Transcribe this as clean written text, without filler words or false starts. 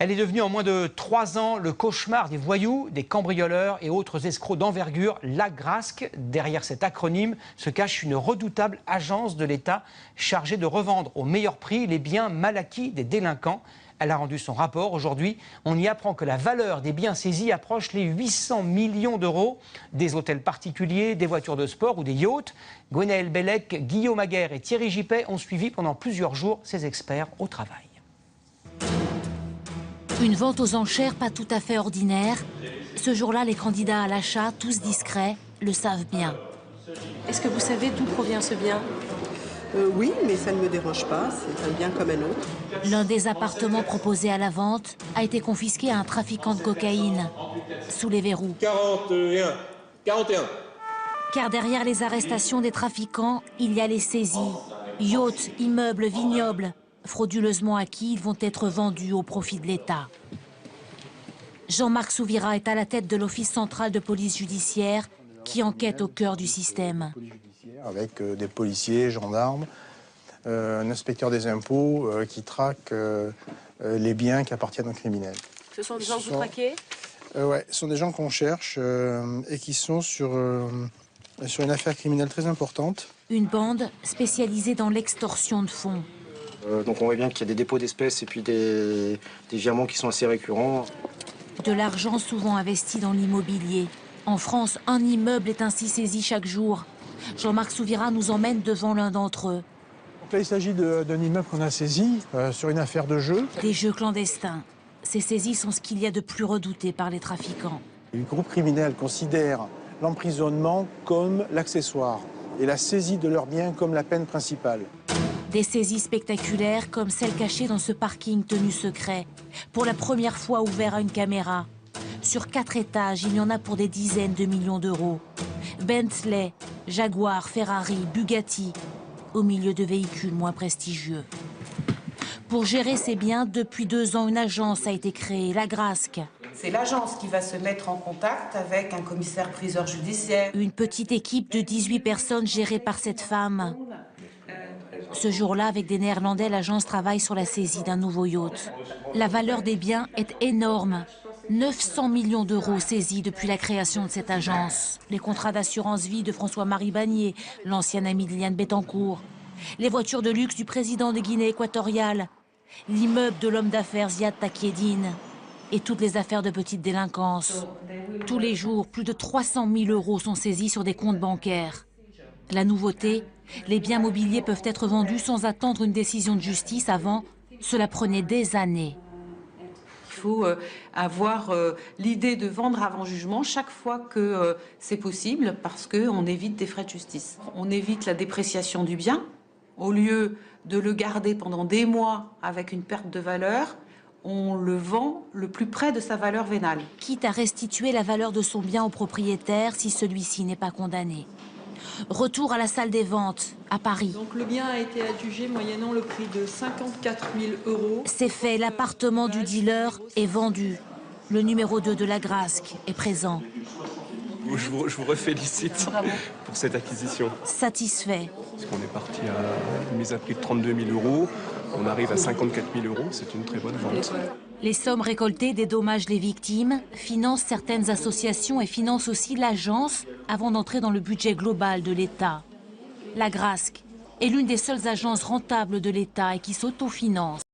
Elle est devenue en moins de 3 ans le cauchemar des voyous, des cambrioleurs et autres escrocs d'envergure, l'Agrasc. Derrière cet acronyme se cache une redoutable agence de l'État chargée de revendre au meilleur prix les biens mal acquis des délinquants. Elle a rendu son rapport. Aujourd'hui, on y apprend que la valeur des biens saisis approche les 800 millions d'euros. Des hôtels particuliers, des voitures de sport ou des yachts. Gwenaëlle Bellec, Guillaume Aguerre et Thierry Gippet ont suivi pendant plusieurs jours ces experts au travail. Une vente aux enchères pas tout à fait ordinaire. Ce jour-là, les candidats à l'achat, tous discrets, le savent bien. Est-ce que vous savez d'où provient ce bien ? Oui, mais ça ne me dérange pas, c'est un bien comme un autre. L'un des appartements proposés à la vente a été confisqué à un trafiquant de cocaïne, sous les verrous. 41. Car derrière les arrestations des trafiquants, il y a les saisies. Yachts, immeubles, vignobles, frauduleusement acquis, ils vont être vendus au profit de l'État. Jean-Marc Souvira est à la tête de l'Office central de police judiciaire qui enquête au cœur du système. Avec des policiers, gendarmes, un inspecteur des impôts qui traque les biens qui appartiennent aux criminels. Ce sont des gens que vous traquez ? Ouais, ce sont des gens qu'on cherche et qui sont sur une affaire criminelle très importante. Une bande spécialisée dans l'extorsion de fonds. Donc on voit bien qu'il y a des dépôts d'espèces et puis des virements qui sont assez récurrents. De l'argent souvent investi dans l'immobilier. En France, un immeuble est ainsi saisi chaque jour. Jean-Marc Souvira nous emmène devant l'un d'entre eux. Donc là, il s'agit d'un immeuble qu'on a saisi sur une affaire de jeu. Des jeux clandestins. Ces saisies sont ce qu'il y a de plus redouté par les trafiquants. Les groupes criminels considèrent l'emprisonnement comme l'accessoire et la saisie de leurs biens comme la peine principale. Des saisies spectaculaires comme celle cachée dans ce parking tenu secret, pour la première fois ouvert à une caméra. Sur 4 étages, il y en a pour des dizaines de millions d'euros. Bentley, Jaguar, Ferrari, Bugatti, au milieu de véhicules moins prestigieux. Pour gérer ces biens, depuis 2 ans, une agence a été créée, l'Agrasc. C'est l'agence qui va se mettre en contact avec un commissaire-priseur judiciaire. Une petite équipe de 18 personnes gérée par cette femme. Ce jour-là, avec des Néerlandais, l'agence travaille sur la saisie d'un nouveau yacht. La valeur des biens est énorme. 900 millions d'euros saisis depuis la création de cette agence. Les contrats d'assurance vie de François-Marie Bagné, l'ancien ami de Liliane Bettencourt. Les voitures de luxe du président de Guinée équatoriale. L'immeuble de l'homme d'affaires Ziad Takieddine. Et toutes les affaires de petite délinquance. Tous les jours, plus de 300 000 euros sont saisis sur des comptes bancaires. La nouveauté, les biens mobiliers peuvent être vendus sans attendre une décision de justice. Avant, cela prenait des années. Il faut avoir l'idée de vendre avant jugement chaque fois que c'est possible parce qu'on évite des frais de justice. On évite la dépréciation du bien. Au lieu de le garder pendant des mois avec une perte de valeur, on le vend le plus près de sa valeur vénale. Quitte à restituer la valeur de son bien au propriétaire si celui-ci n'est pas condamné. Retour à la salle des ventes, à Paris. Donc le bien a été adjugé moyennant le prix de 54 000 euros. C'est fait, l'appartement du dealer est vendu. Le numéro 2 de l'Agrasc est présent. Je vous refélicite pour cette acquisition. Satisfait. Parce qu'on est parti à une mise à prix de 32 000 euros. On arrive à 54 000 euros. C'est une très bonne vente. Les sommes récoltées dédommagent les victimes, financent certaines associations et financent aussi l'agence avant d'entrer dans le budget global de l'État. L'Agrasc est l'une des seules agences rentables de l'État et qui s'autofinance.